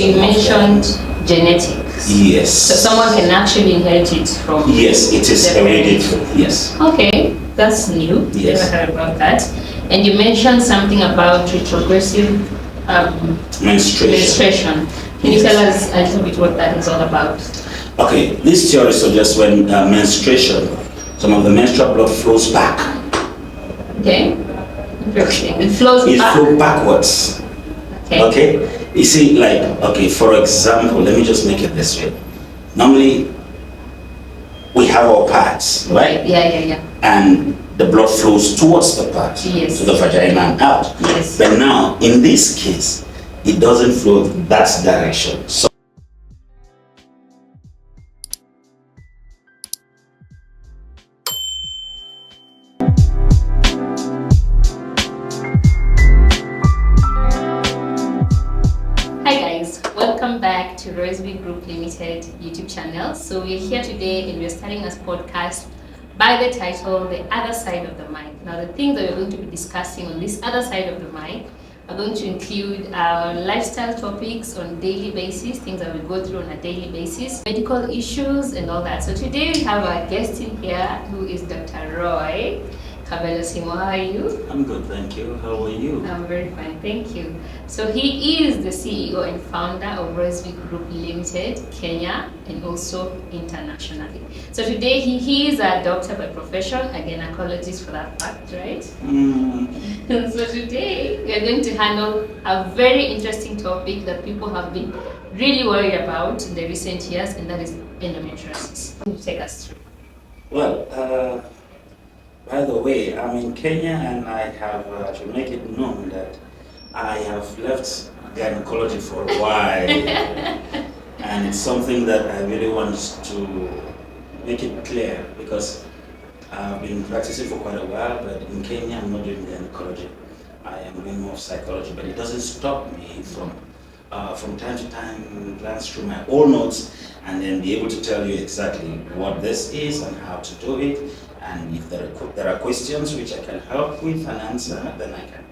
You mentioned genetics. Yes. So someone can actually inherit it from. Yes, it is their parents. hereditary. Yes. Okay, that's new. Yes. Never heard about that. And you mentioned something about retrogressive menstruation. Can you tell us a little bit what that is all about? Okay, this theory suggests when menstruation, some of the menstrual blood flows back. Okay, interesting. It flows back. Flows backwards. Okay. Okay. You see, like, okay, for example, let me just make it this way. Normally, we have our pads, right? Yeah. And the blood flows towards the pads, Yes. to the vagina and out. Yes. But now, in this case, it doesn't flow that direction. So Hi guys, welcome back to Roseby Group Limited YouTube channel. So we're here today and we're starting this podcast by the title, The Other Side of the Mic. Now the things that we're going to be discussing on this other side of the mic are going to include lifestyle topics on daily basis, things that we go through on a daily basis, medical issues and all that. So today we have our guest in here who is Dr. Roy Kabelo-Simo. How are you? I'm good, thank you. How are you? I'm very fine, thank you. So he is the CEO and founder of Roseby Group Limited, Kenya, and also internationally. So today he is a doctor by profession, a gynecologist for that fact, right? So today we are going to handle a very interesting topic that people have been really worried about in the recent years, and that is endometriosis. Can you take us through? Well, by the way, I'm in Kenya and I have to make it known that I have left gynecology for a while. And it's something that I really want to make it clear because I've been practicing for quite a while, but in Kenya I'm not doing gynecology. I am doing more psychology, but it doesn't stop me from time to time glance through my old notes and then be able to tell you exactly what this is and how to do it. And if there are questions which I can help with and answer, then I can.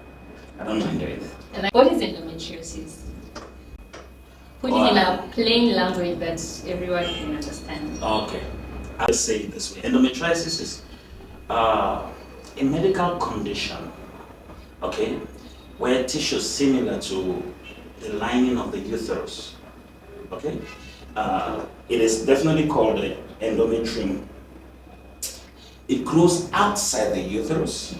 I don't mind doing that. And what is endometriosis? Put it in a plain language that everyone can understand. Okay. I'll say it this way. Endometriosis is a medical condition, okay, where tissue similar to the lining of the uterus, okay? It is definitely called the endometrium. It grows outside the uterus,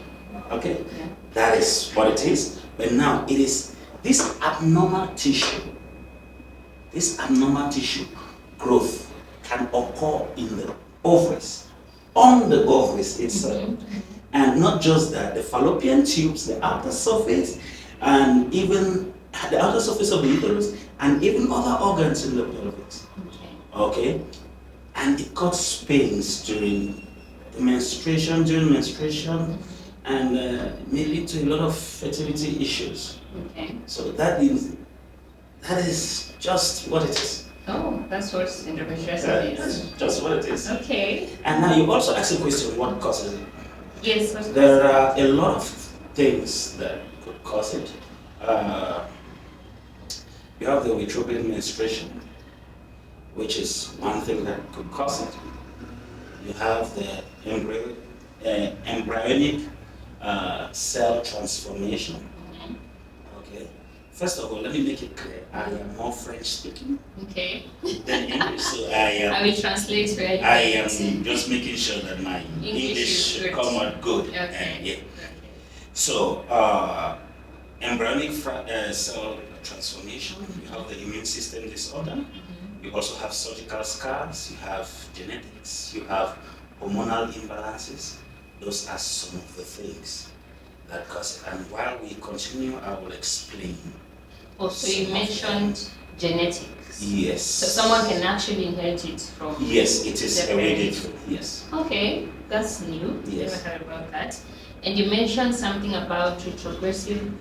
okay? Yeah. That is what it is. But now it is this abnormal tissue growth can occur in the ovaries, on the ovaries itself. And not just that, the fallopian tubes, the outer surface, and even the outer surface of the uterus, and even other organs in the pelvis. Okay? And it causes pains during menstruation, and may lead to a lot of fertility issues. Okay. So that is just what it is. Oh, that's what endometriosis That's is. just what it is. Okay. And now you also asked a question, what causes it? Yes. What's There are a lot of things that could cause it. You have the retrograde menstruation, which is one thing that could cause it. You have the embryonic cell transformation. Okay. First of all, let me make it clear. I am more French speaking Okay. than English, so I will translate for you. I am just making sure that my English is good. come out good. Okay. Yeah. So, embryonic cell transformation, you have the immune system disorder, you also have surgical scars, you have genetics, you have hormonal imbalances. Those are some of the things that cause it. And while we continue, I will explain. Also, you mentioned genetics. Yes. So someone can actually inherit it from. Yes, it is their parents. hereditary. Yes. Okay, that's new. Yes. Never heard about that. And you mentioned something about retrogressive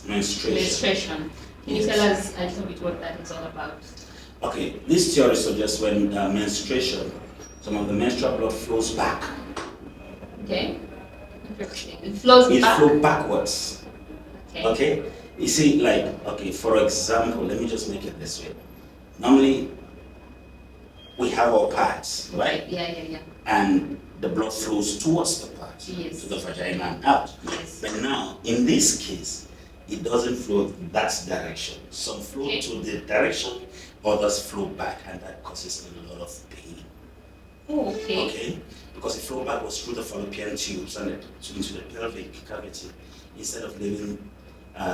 menstruation. Can you Yes. tell us a little bit what that is all about? Okay, this theory suggests when menstruation, some of the menstrual blood flows back. Okay, interesting. It flows It back. flows backwards. Okay. Okay. You see, like, okay, for example, let me just make it this way. Normally, we have our parts, right? Yeah. And the blood flows towards the parts, Yes. to the vagina and out. Yes. But now, in this case, it doesn't flow that direction. Some flow to the direction, others flow back, and that causes a lot of pain. Oh, okay. Okay? Because the flow back was through the fallopian tubes and into the pelvic cavity instead of leaving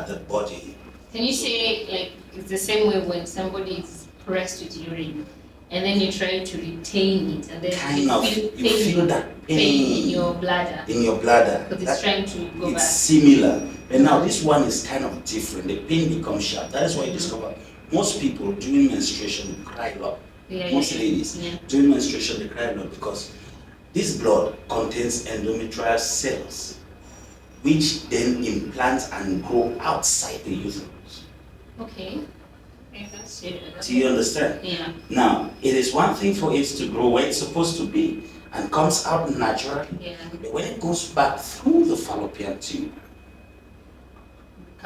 the body. Can you say, like, it's the same way when somebody is pressed with urine and then you try to retain it and then You feel that pain in your bladder? In your bladder. Because it's trying to go it's back. Similar. And now this one is kind of different. The pain becomes sharp. That is why you discover most people during menstruation cry a lot. Most ladies during menstruation they cry a lot because this blood contains endometrial cells, which then implant and grow outside the uterus. Okay. That's it. Do you understand? Yeah. Now, it is one thing for it to grow where it's supposed to be and comes out naturally. Yeah. But when it goes back through the fallopian tube,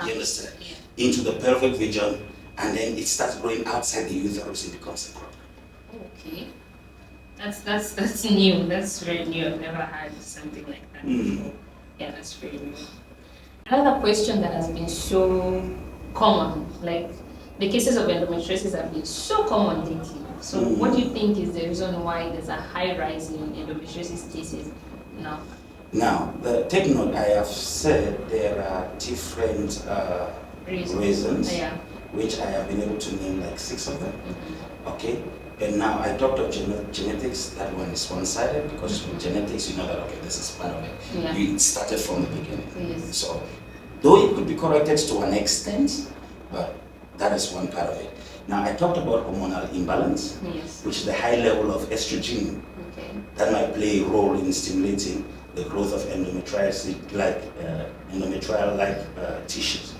you understand? Yeah. Into the pelvic region, and then it starts growing outside the uterus, it becomes a crop. Okay. That's new. That's very new. I've never had something like that before. Yeah, that's very new. Another question that has been so common, like the cases of endometriosis have been so common lately. So what do you think is the reason why there's a high rise in endometriosis cases now? Now, take note, I have said there are different reasons, which I have been able to name like 6 of them. Okay? And now I talked of genetics, that one is one-sided because with genetics you know that, okay, this is part of it. Yeah. It started from the beginning. Yes. So, though it could be corrected to an extent, but that is one part of it. Now, I talked about hormonal imbalance, which is the high level of estrogen that might play a role in stimulating the growth of endometrial-like tissues.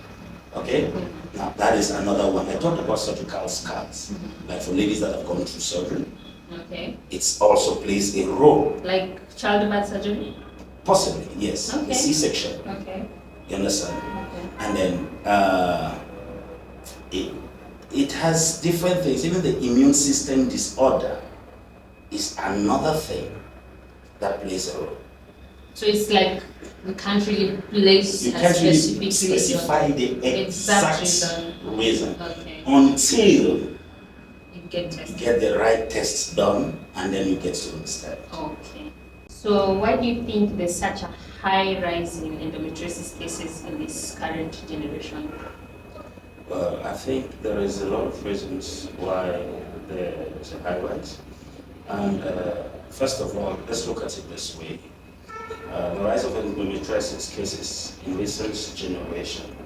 Okay? Now, that is another one. I talked about surgical scars, like for ladies that have gone through surgery. Okay. It also plays a role. Like childbirth surgery? Possibly, yes. Okay. A C-section. Okay. You understand? Okay. And then it has different things. Even the immune system disorder is another thing that plays a role. So it's like you can't really place You a can't really specific specify the exact reason until you get tested. you get the right tests done and then you get to understand. Okay. So why do you think there's such a high rise in endometriosis cases in this current generation? Well, I think there is a lot of reasons why there is a high rise. And first of all, let's look at it this way. The rise of endometriosis cases in recent generation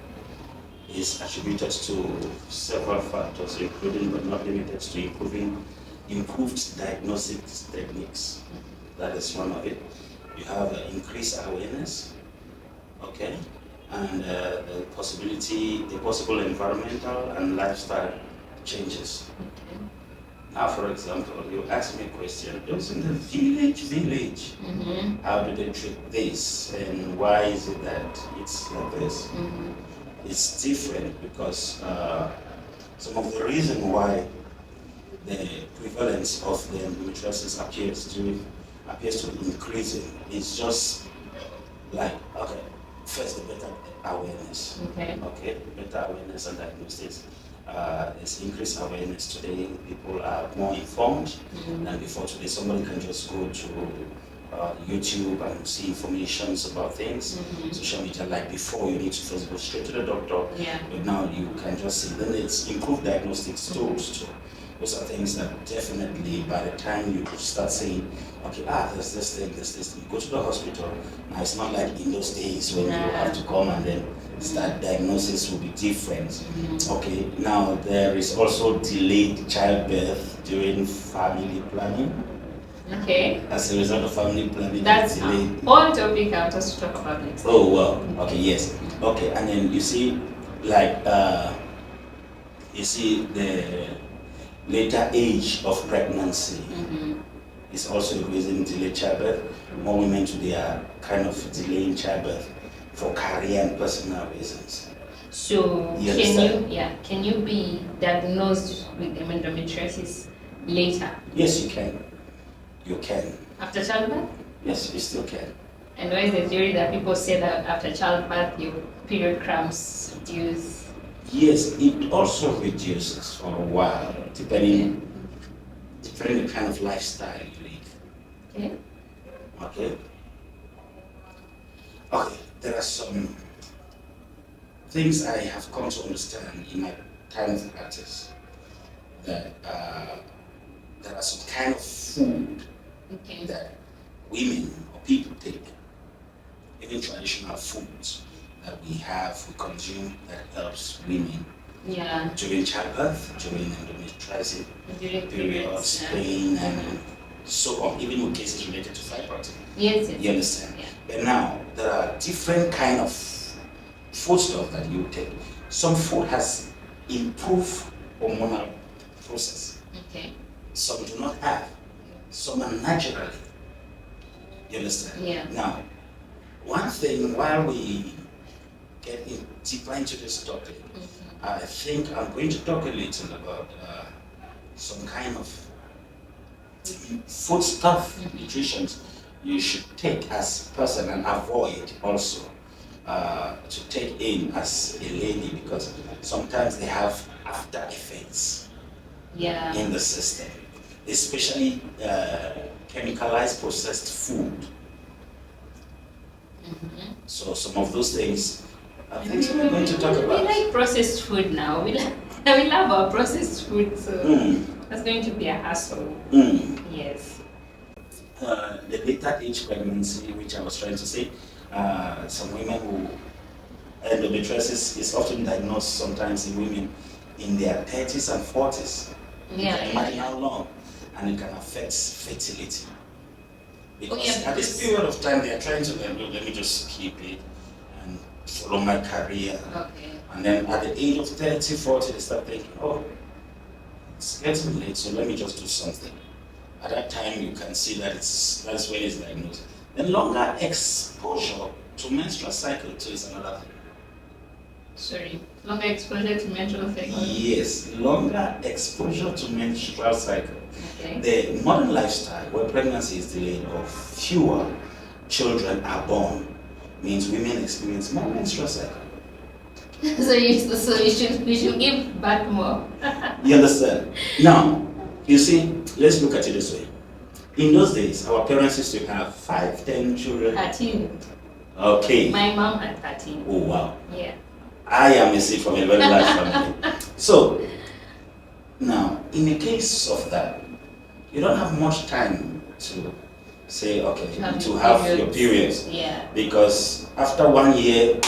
is attributed to several factors, including but not limited to improved diagnosis techniques. That is one of it. You have increased awareness, okay, and the possible environmental and lifestyle changes. Okay. Now, for example, you ask me a question, those in the village, how do they treat this and why is it that it's like this? It's different because some of the reason why the prevalence of the endometriosis appears to be increasing is just like, okay, first the better awareness. Okay, better awareness and diagnosis. There's increased awareness today. People are more informed than before. Today, somebody can just go to YouTube and see informations about things. Social media, like before, you need to first go straight to the doctor. But now you can just see. Then it's improved diagnostics tools too. Those are things that definitely, by the time you start saying, okay, there's this thing, you go to the hospital. Now it's not like in those days when you have to come and then start diagnosis will be different. Okay, now there is also delayed childbirth during family planning. Okay. As a result of family planning, that's delayed. One topic I'll just talk about next. Oh well, okay, yes, okay, and then you see, like, you see the later age of pregnancy is also a reason delayed childbirth. More women today are kind of delaying childbirth for career and personal reasons. So You can you be diagnosed with endometriosis later Yes, you can. You can. after childbirth? Yes, you still can. And there is the theory that people say that after childbirth your period cramps reduce. Yes, it also reduces for a while, depending the kind of lifestyle you live. Okay. Okay. Okay. There are some things I have come to understand in my time of practice that there are some kind of food Okay. that women or people take, even traditional foods that we consume that helps women Yeah. during childbirth, during endometriosis, During periods, yeah. pain, and so on, even with cases related to fibroids. Yes. You understand? Yeah. But now, there are different kind of foodstuff that you take. Some food has improved hormonal process. Okay. Some do not have. Some are naturally. You understand? Yeah. Now, one thing while we get deeper into this topic, I think I'm going to talk a little about some kind of foodstuff nutrition you should take as a person and avoid also to take in as a lady, because sometimes they have after effects Yeah. in the system, especially chemicalized processed food. So some of those things are things we're going to talk We about. like processed food now. We love our processed food, so that's going to be a hassle. Yes. The later age pregnancy, which I was trying to say, some women who endometriosis is often diagnosed sometimes in women in their 30s and 40s. You Yeah. can imagine how long, and it can affect fertility. Because yeah, at this period of time, they are trying to, let me just keep it and follow my career. Okay. And then at the age of 30, 40, they start thinking, oh, it's getting late, so let me just do something. At that time, you can see that that's when it's diagnosed. Then longer exposure to menstrual cycle too is another thing. Sorry. Longer exposure to menstrual cycle. Yes, longer exposure to menstrual cycle. Okay. The modern lifestyle where pregnancy is delayed or fewer children are born means women experience more menstrual cycle. so we should give back more. You understand? Now, you see, let's look at it this way. In those days, our parents used to have 5, 10 children. 13. Okay. My mom had 13. Oh, wow. Yeah. I am a seed from a very large family. So, now, in the case of that, you don't have much time to say, okay, to have your periods. Yeah. Because after 1 year,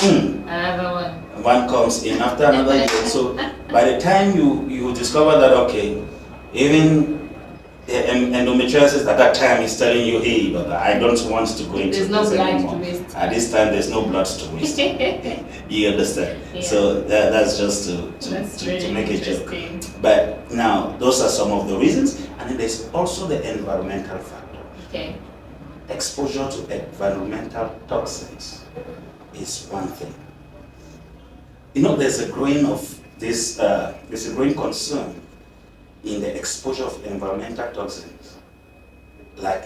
Another one comes in after another year. So, by the time you discover that, okay, even endometriosis at that time is telling you, hey, but I don't want to go into There's no this blood anymore. to waste. At this time, there's no blood to waste. You understand? Yeah. So that's just That's to really make a joke. interesting. But now, those are some of the reasons. And then there's also the environmental factor. Okay. Exposure to environmental toxins is one thing. You know, there's a growing concern in the exposure of environmental toxins, like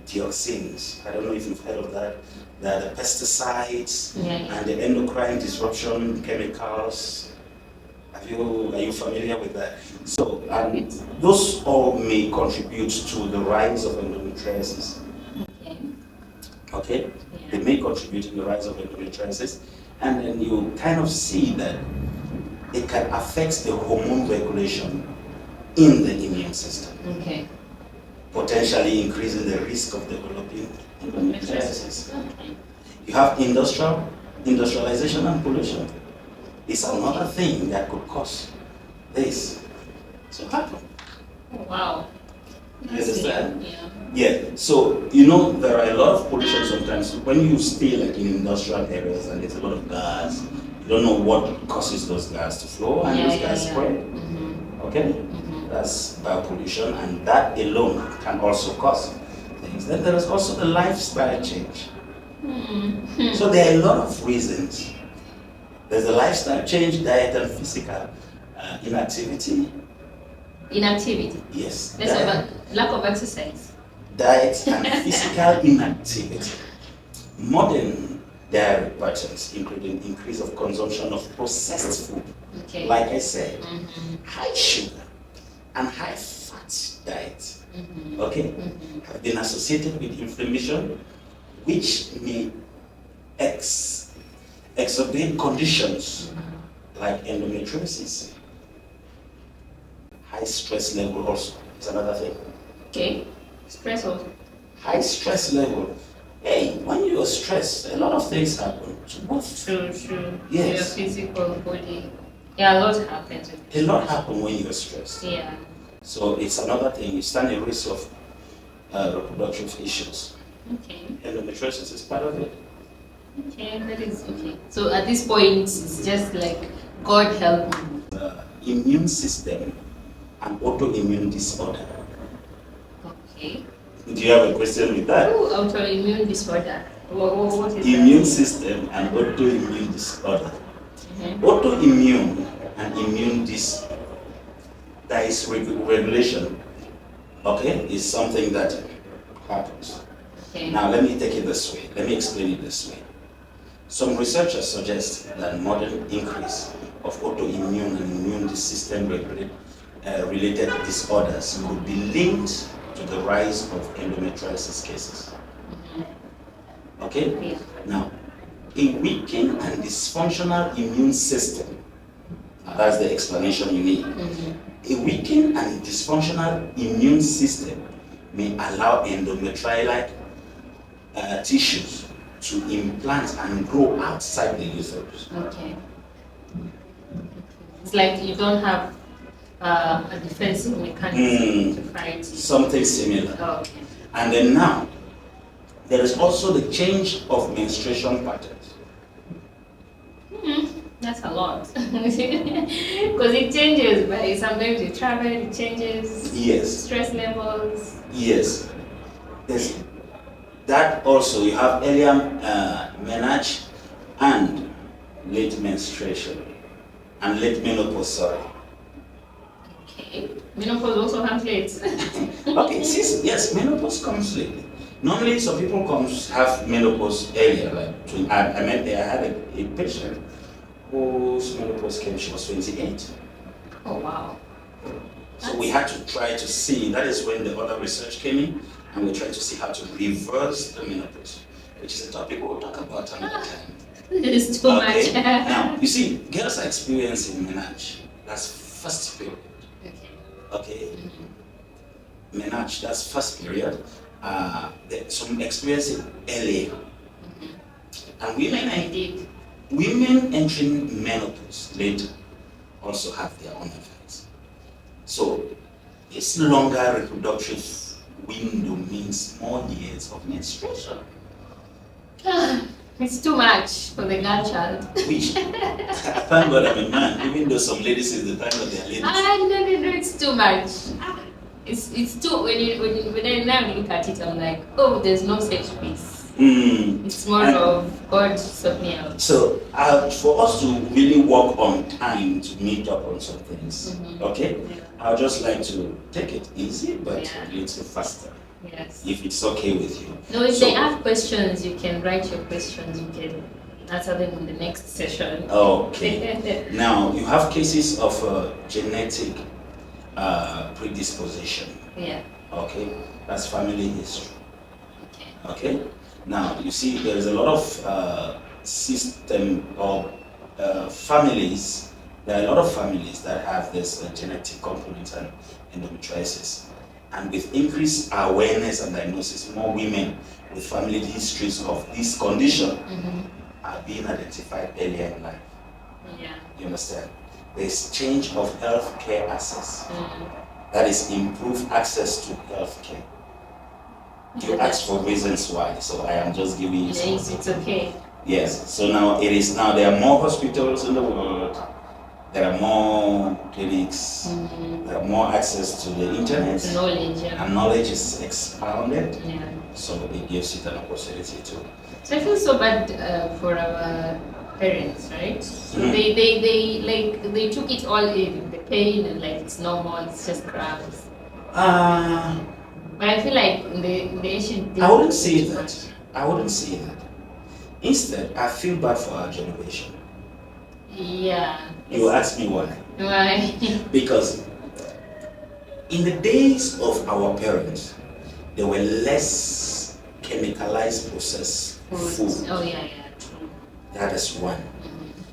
dioxins. I don't know if you've heard of that. The pesticides and the endocrine disruption chemicals. Are you familiar with that? So, those all may contribute to the rise of endometriosis. Okay. Okay? Yeah. They may contribute to the rise of endometriosis, and then you kind of see that it can affect the hormone regulation in the immune system, Okay. potentially increasing the risk of developing endometriosis. Okay. You have industrialization and pollution. It's another thing that could cause this to happen. Oh, wow. You understand? Yeah. Yeah, so you know there are a lot of pollution sometimes. When you stay like in industrial areas and there's a lot of gas, you don't know what causes those gas to flow and those gas spread. Okay? That's biopollution, and that alone can also cause things. Then there is also the lifestyle change. So there are a lot of reasons There's a lifestyle change, diet and physical inactivity. Inactivity. Yes. Lack of exercise. Diet and physical inactivity. Modern dietary patterns, including increase of consumption of processed food. Okay. Like I said, high sugar and high fat diet, okay, have been associated with inflammation, which may exacerbate conditions like endometriosis. High stress level also is another thing. Okay. Stress also. High stress level. Hey, when you're stressed, a lot of things happen. True. Yes. Your physical body. Yeah, a lot happens. A lot happens when you're stressed. Yeah. So it's another thing. You stand a risk of reproductive issues. Okay. Endometriosis is part of it. Okay, that is okay. So at this point, it's just like God help me. Immune system and autoimmune disorder. Okay. Do you have a question with that? Oh, autoimmune disorder. What is Immune that? system and autoimmune disorder. Autoimmune and immune regulation, okay, is something that happens. Okay. Now let me take it this way. Let me explain it this way. Some researchers suggest that modern increase of autoimmune and immune system related disorders could be linked to the rise of endometriosis cases. Okay? Yeah. Now, a weakened and dysfunctional immune system, that's the explanation you need. A weakened and dysfunctional immune system may allow endometrial tissues to implant and grow outside the uterus. Okay. It's like you don't have a defensive mechanism to fight it. Something similar. Okay. And then now, there is also the change of menstruation patterns. That's a lot. Because it changes, but sometimes you travel, it changes. Yes. Stress levels. Yes. There's that also, you have earlier menarche and late menstruation and late menopause, sorry. Okay. Menopause also comes late. Okay, yes, menopause comes late. Normally, some people have menopause earlier. Like I had a patient whose menopause came. She was 28. Oh wow! So we had to try to see. That is when the other research came in, and we tried to see how to reverse the menopause, which is a topic we'll talk about another time. It's too much. Now you see, girls are experiencing menarche. That's first period. Okay. Menarche. That's first period. Some experience it earlier. And women entering menopause later also have their own effects. So this longer reproductive window means more years of menstruation. It's too much for the girl child. Which, thank God I'm a man, even though some ladies is the time that they are ladies. No, it's too much. It's too, when I now look at it, I'm like, oh, there's no such peace. It's more of God sort me out. So for us to really work on time to meet up on some things, okay? Yeah. I would just like to take it easy, but a little faster. Yes. If it's okay with you. No, if they have questions, you can write your questions. You can answer them in the next session. Okay. Now, you have cases of genetic predisposition. Yeah. Okay. That's family history. Okay. Now, you see, there is a lot of system or families. There are a lot of families that have this genetic component and endometriosis. And with increased awareness and diagnosis, more women with family histories of this condition are being identified earlier in life. Yeah. You understand? There's change of health care access. That is improved access to health care. You asked for reasons why, so I am just giving you some. Yes, it's okay. Yes, so now there are more hospitals in the world, there are more clinics, there are more access to the internet. Knowledge, yeah. And knowledge is expounded, yeah. So it gives it an opportunity to. So I feel so bad for our parents, right? So they took it all in, the pain, and like it's normal, it's just cramps. Uh, But I feel like in the ancient days, I wouldn't it was say too that. much. I wouldn't say that. Instead, I feel bad for our generation. Yeah. You ask me why? Why? Because in the days of our parents, there were less chemicalized processed food. Oh yeah, true. That is one.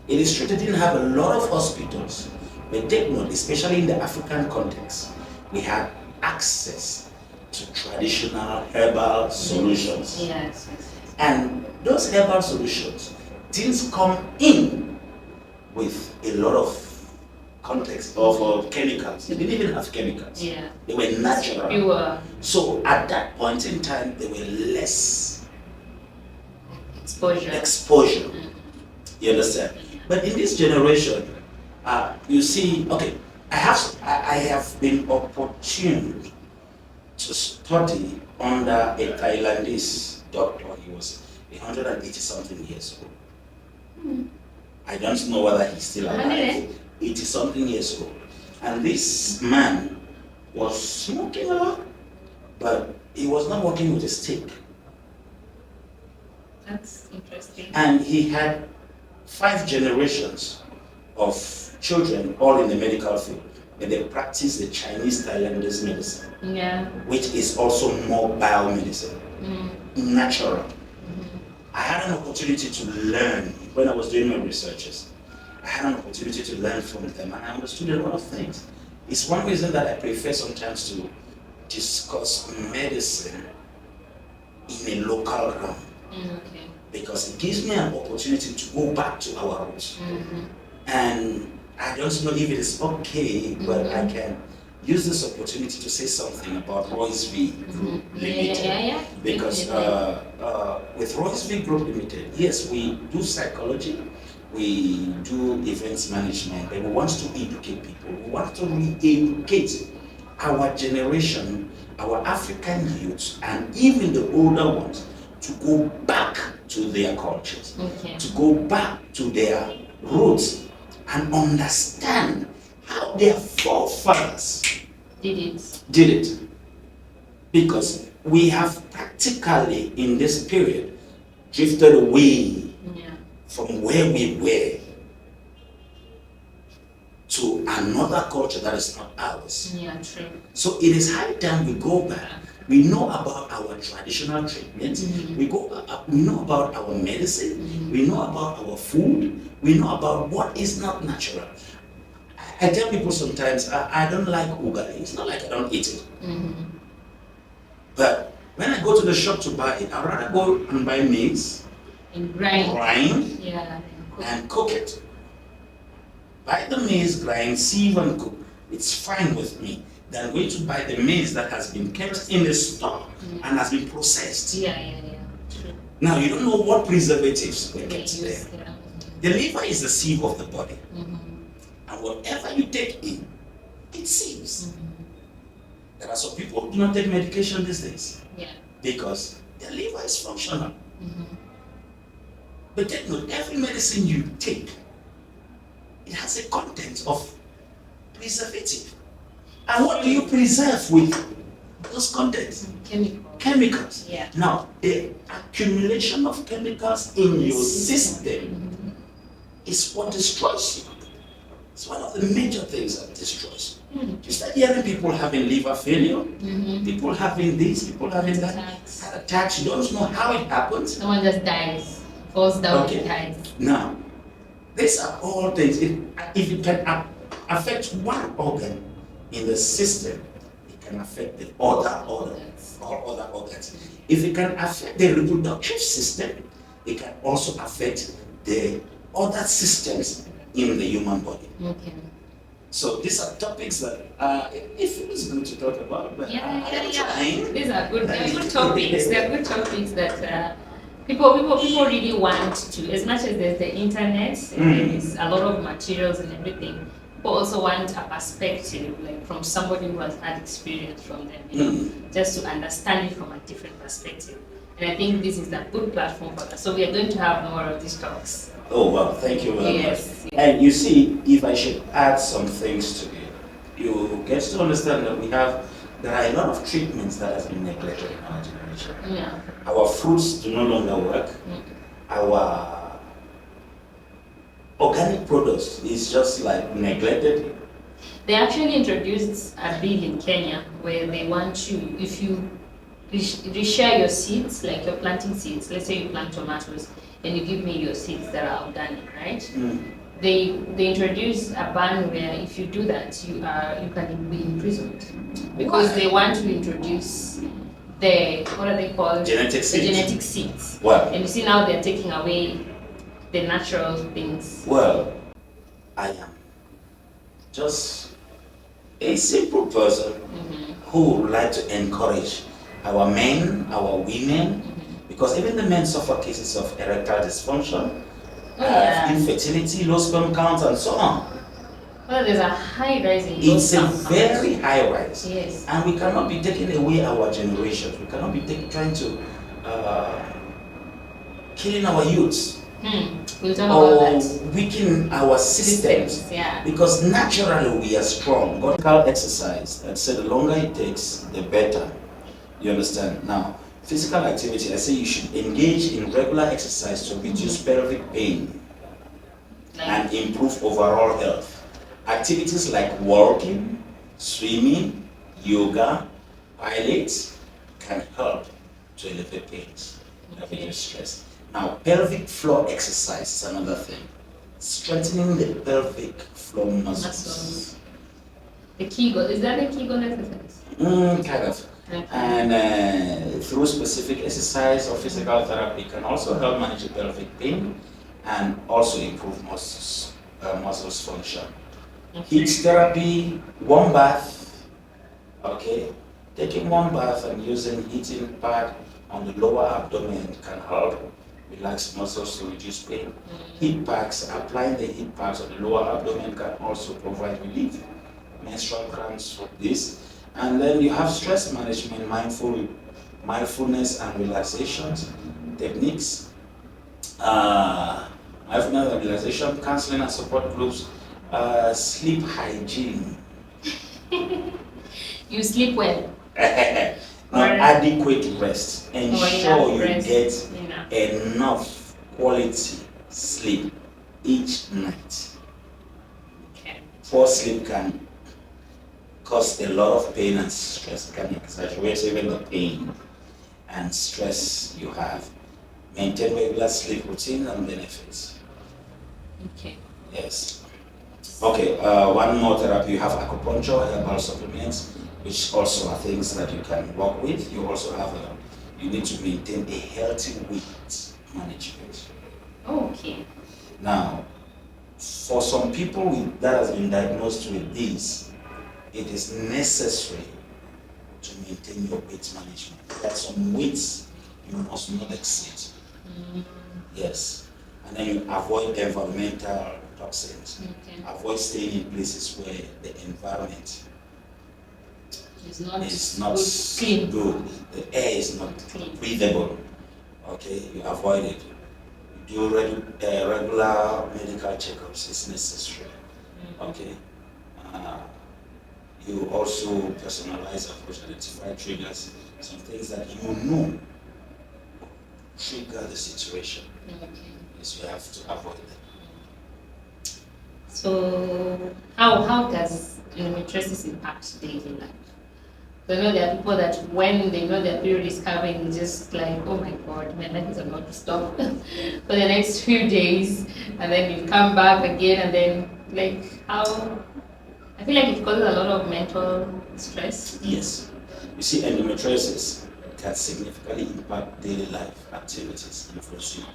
It is true they didn't have a lot of hospitals, but take note, especially in the African context, we had access to traditional herbal solutions. Yes. And those herbal solutions didn't come in with a lot of context of chemicals. They didn't even have chemicals. Yeah. They were natural. Pure So at that point in time, there were less exposure. You understand? But in this generation, you see, okay, I have been opportune to study under a Thailandese doctor. He was 180 something years old. I don't know whether he's still alive. 80 something years old. And this man was smoking a lot, but he was not working with a stick. That's interesting. And he had 5 generations of children, all in the medical field. But they practice the Chinese Thailandese medicine, which is also more biomedicine, natural. I had an opportunity to learn when I was doing my researches. I had an opportunity to learn from them, and I understood a lot of things. It's one reason that I prefer sometimes to discuss medicine in a local realm. Because it gives me an opportunity to go back to our roots. And I don't know if it is okay, but I can use this opportunity to say something about Royce V Group Limited. Because with Royce V Group Limited, yes, we do psychology, we do events management, but we want to educate people. We want to re-educate our generation, our African youth, and even the older ones, to go back to their cultures, to go back to their roots, and understand how their forefathers did it. Because we have practically in this period drifted away from where we were to another culture that is not ours. True. So it is high time we go back. We know about our traditional treatments. We know about our medicine. We know about our food. We know about what is not natural. I tell people sometimes, I don't like ugali. It's not like I don't eat it. But when I go to the shop to buy it, I'd rather go and buy maize, and grind, and cook it. Buy the maize, grind, sieve, and cook. It's fine with me. Than going to buy the maize that has been kept in the store and has been processed. True. Now you don't know what preservatives were kept there. The liver is the sieve of the body. And whatever you take in, it sieves. There are some people who do not take medication these days. Because their liver is functional. But take note, every medicine you take, it has a content of preservative. And what do you preserve with those contents? Chemicals. Now, the accumulation of chemicals in your system is what destroys you. It's one of the major things that destroys you. You start hearing people having liver failure, people having this, people having that, attacks. You don't know how it happens. Someone just dies, falls down and dies. Now, these are all things. If it can affect one organ in the system, it can affect the other organs. If it can affect the reproductive system, it can also affect the other systems in the human body. So these are topics that it feels good to talk about. But These are good. They're good topics. They're good topics that people really want to. As much as there's the internet, there's a lot of materials and everything. People also want a perspective, like from somebody who has had experience from them, just to understand it from a different perspective. And I think this is a good platform for that. So we are going to have more of these talks. Oh, well, thank you very Yes. much. And you see, if I should add some things to it, you get to understand that there are a lot of treatments that has been neglected in our generation. Yeah. Our fruits do no longer work. Our organic products is just like neglected. They actually introduced a bill in Kenya where they want you, if you reshare your seeds, like you're planting seeds, let's say you plant tomatoes and you give me your seeds that are organic, right? They introduce a ban where if you do that, you can be imprisoned because they want to introduce what are they called? Genetic seeds. The genetic seeds. Well, and you see now they're taking away the natural things. Well, I am just a simple person who would like to encourage our men, our women, because even the men suffer cases of erectile dysfunction, infertility, low sperm count, and so on. Well, there's a high rise in It's a very high rise. Yes. And we cannot be taking away our generations. We cannot be trying to killing our youths. We'll talk about that. Weaken our systems. Yeah. Because naturally we are strong. Physical exercise, I'd say the longer it takes, the better. You understand? Now, physical activity, I say you should engage in regular exercise to reduce pelvic pain and improve overall health. Activities like walking, swimming, yoga, pilates can help to elevate pains and reduce stress. Now, pelvic floor exercise is another thing. Strengthening the pelvic floor muscles. The Kegel, is that the Kegel exercise? Kind of. Okay. And through specific exercise or physical therapy can also help manage the pelvic pain and also improve muscles function. Heat therapy, warm bath, okay? Taking warm bath and using heating pad on the lower abdomen can help relax muscles to reduce pain. Heat packs, applying the heat packs on the lower abdomen can also provide relief. Menstrual cramps for this. And then you have stress management, mindfulness and relaxation techniques. Mindfulness and relaxation, counseling and support groups, sleep hygiene. You sleep well? Adequate rest. Ensure you get enough quality sleep each night. Okay. Poor sleep can cause a lot of pain and stress, can exaggerate even the pain and stress you have. Maintain regular sleep routine and benefits. Okay. Yes. Okay, one more therapy. You have acupuncture, herbal supplements, which also are things that you can work with. You also have you need to maintain a healthy weight management. Okay. Now, for some people that has been diagnosed with this, it is necessary to maintain your weight management. There are some weights you must not exceed. Yes. And then you avoid environmental toxins. Okay. Avoid staying in places where the environment is not clean. good. The air is not breathable. Okay, you avoid it. You do regular medical checkups is necessary. Okay. You also personalize approach, identify triggers, some things that you know trigger the situation. Okay. Yes, you have to avoid them. So how does endometriosis impact daily life? So I know there are people that when they know their period is coming, just like, oh my god, my life is about to stop for the next few days, and then you come back again, and then like how I feel like it causes a lot of mental stress. Yes. You see, endometriosis can significantly impact daily life activities, influencing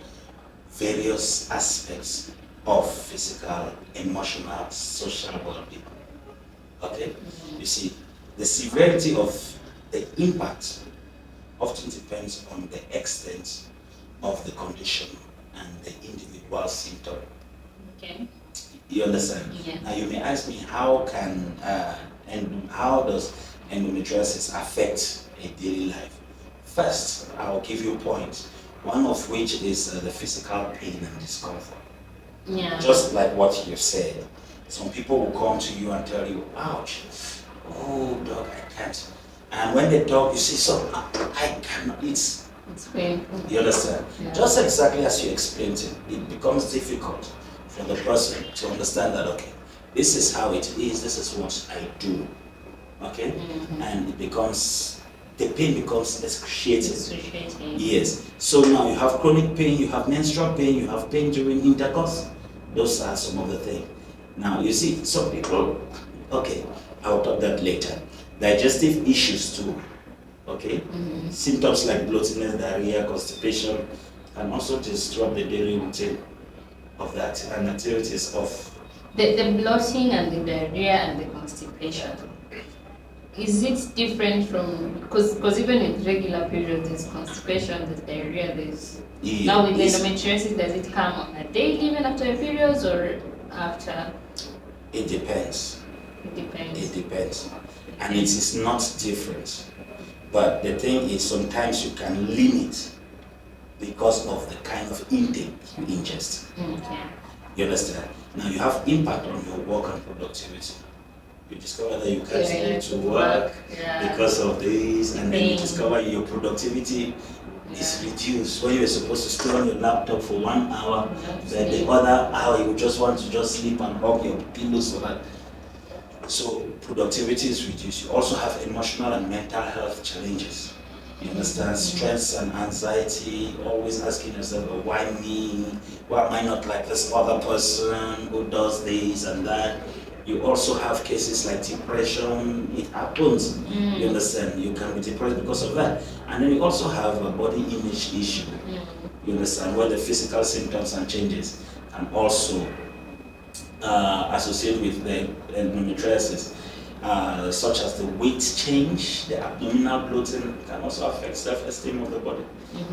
various aspects of physical, emotional, social well-being. Okay? You see, the severity of the impact often depends on the extent of the condition and the individual symptom. Okay. You understand? Yeah. Now you may ask me how does endometriosis affect a daily life? First, I'll give you points. One of which is the physical pain and discomfort. Yeah. Just like what you said. Some people will come to you and tell you, ouch, oh, doc, I can't. And when they talk, you see, so I cannot. It's painful. You understand? Yeah. Just exactly as you explained it becomes difficult for the person to understand that, okay, this is how it is, this is what I do. Okay? And it becomes, the pain becomes excruciating. Yes. So now you have chronic pain, you have menstrual pain, you have pain during intercourse. Those are some of the things. Now you see, some people, okay, I'll talk that later. Digestive issues too. Okay? Symptoms like bloatiness, diarrhea, constipation can also disrupt the daily routine of that and activities of the bloating and the diarrhea and the constipation. Is it different from, because even in regular periods there's constipation, there's diarrhea, there's now with endometriosis, does it come on a day even after your periods or after? It depends. It depends. And it is not different. But the thing is, sometimes you can limit because of the kind of intake you ingest. Okay. You understand? Now you have impact on your work and productivity. You discover that you can't go to work because of this, and then you discover your productivity is reduced. When you were supposed to stay on your laptop for 1 hour, then the other hour you just want to just sleep and hug your pillows for that. So productivity is reduced. You also have emotional and mental health challenges. You understand? Stress and anxiety, always asking yourself, oh, why me? Why am I not like this other person who does this and that? You also have cases like depression. It happens. You understand? You can be depressed because of that. And then you also have a body image issue. You understand? Where the physical symptoms and changes can also associated with the endometriosis, such as the weight change, the abdominal bloating can also affect self-esteem of the body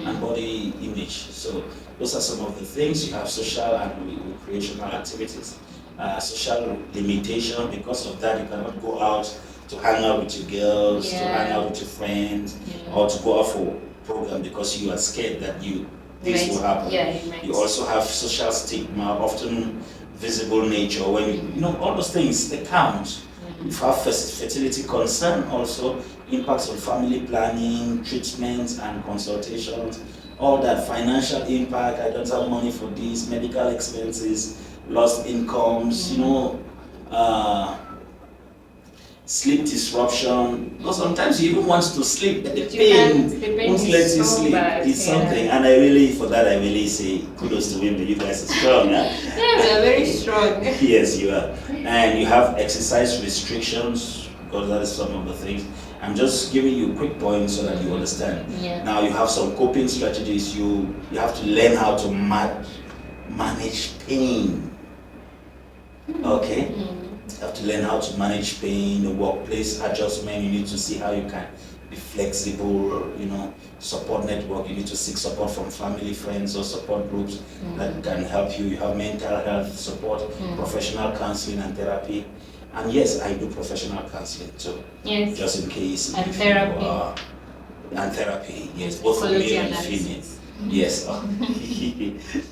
and body image. So those are some of the things. You have social and recreational activities, social limitation. Because of that, you cannot go out to hang out with your girls, to hang out with your friends, or to go out for program because you are scared that this will happen. You also have social stigma, often visible nature, when all those things, they count. You have fertility concern also, impacts on family planning, treatments and consultations, all that, financial impact, I don't have money for this, medical expenses, lost incomes, sleep disruption. Because sometimes you even want to sleep, but the pain won't let you sleep. It's something, and I really say kudos to women. You guys are strong, huh? Yeah, we are very strong. Yes, you are. And you have exercise restrictions, because that is some of the things. I'm just giving you quick points so that you understand. Now you have some coping strategies. You have to learn how to manage pain. Okay? You have to learn how to manage pain, the workplace adjustment. You need to see how you can be flexible, support network. You need to seek support from family, friends, or support groups that can help you. You have mental health support, professional counseling and therapy. And yes, I do professional counseling too. Yes. Just in case. And therapy. And therapy, yes, both for male and female. Yes.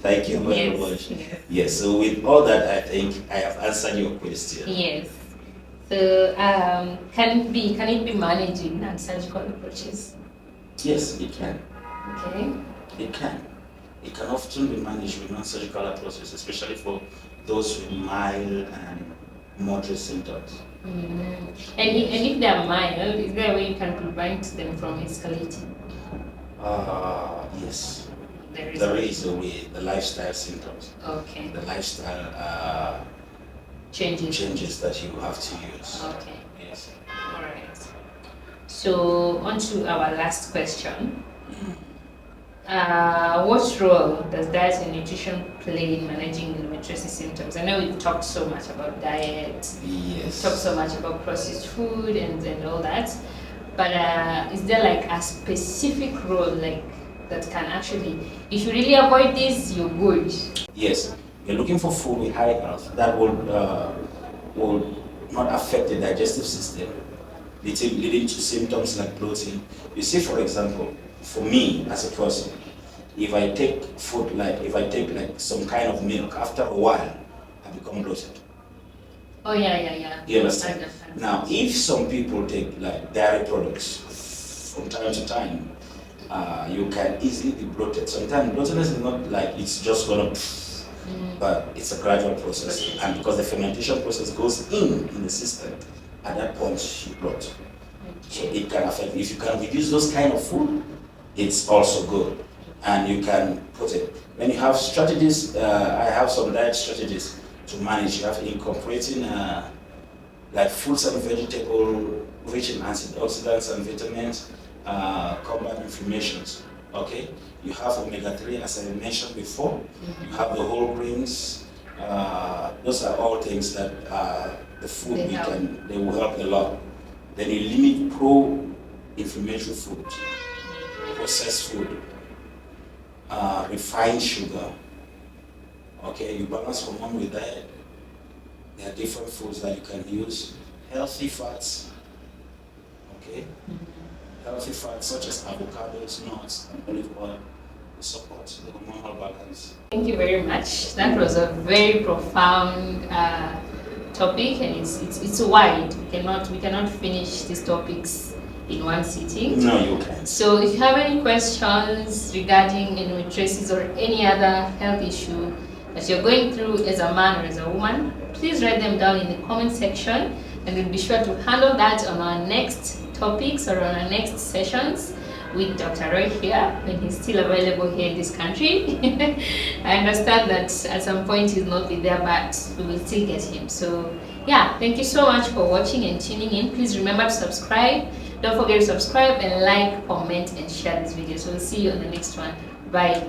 Thank you very much. Yes. So with all that, I think I have answered your question. Yes. So can it be managed in non-surgical approaches? Yes, it can. Okay. It can. It can often be managed with non-surgical approaches, especially for those with mild and moderate symptoms. And if they are mild, is there a way you can prevent them from escalating? Yes. There is a way. The lifestyle symptoms. Okay. The lifestyle changes that you have to use. Okay. Yes. All right. So on to our last question. What role does diet and nutrition play in managing endometriosis symptoms? I know we've talked so much about diet. Yes. We've talked so much about processed food and all that. But is there like a specific role that can actually, if you really avoid this, you're good? Yes. You're looking for food with high health that will not affect the digestive system, leading to symptoms like bloating. You see, for example, for me as a person, if I take food, like if I take like some kind of milk, after a while, I become bloated. Oh yeah. You understand? I understand. Now, if some people take like dairy products from time to time, you can easily be bloated. Sometimes bloatedness is not like it's just gonna, but it's a gradual process, and because the fermentation process goes in the system, at that point you bloat. So it can affect. If you can reduce those kind of food, it's also good, and you can put it. When you have strategies, I have some diet strategies to manage. You have incorporating like fruits and vegetable rich in antioxidants and vitamins, combat inflammations. Okay, you have omega-3 as I mentioned before. You have the whole grains. Those are all things that the food they will help a lot. Then you limit pro-inflammatory food, processed food, refined sugar. Okay, you balance hormone with diet. There are different foods that you can use. Healthy fats. Okay, healthy fats such as avocados, nuts, and olive oil support the hormonal balance. Thank you very much. That was a very profound topic, and it's wide. We cannot finish these topics in one sitting. No, you can't. So if you have any questions regarding endometriosis or any other health issue that you're going through as a man or as a woman, please write them down in the comment section, and we'll be sure to handle that on our next topics or on our next sessions with Dr. Roy here, when he's still available here in this country. I understand that at some point he's not be there, but we will still get him. So yeah, thank you so much for watching and tuning in. Please remember to subscribe. Don't forget to subscribe and like, comment, and share this video. So we'll see you on the next one. Bye.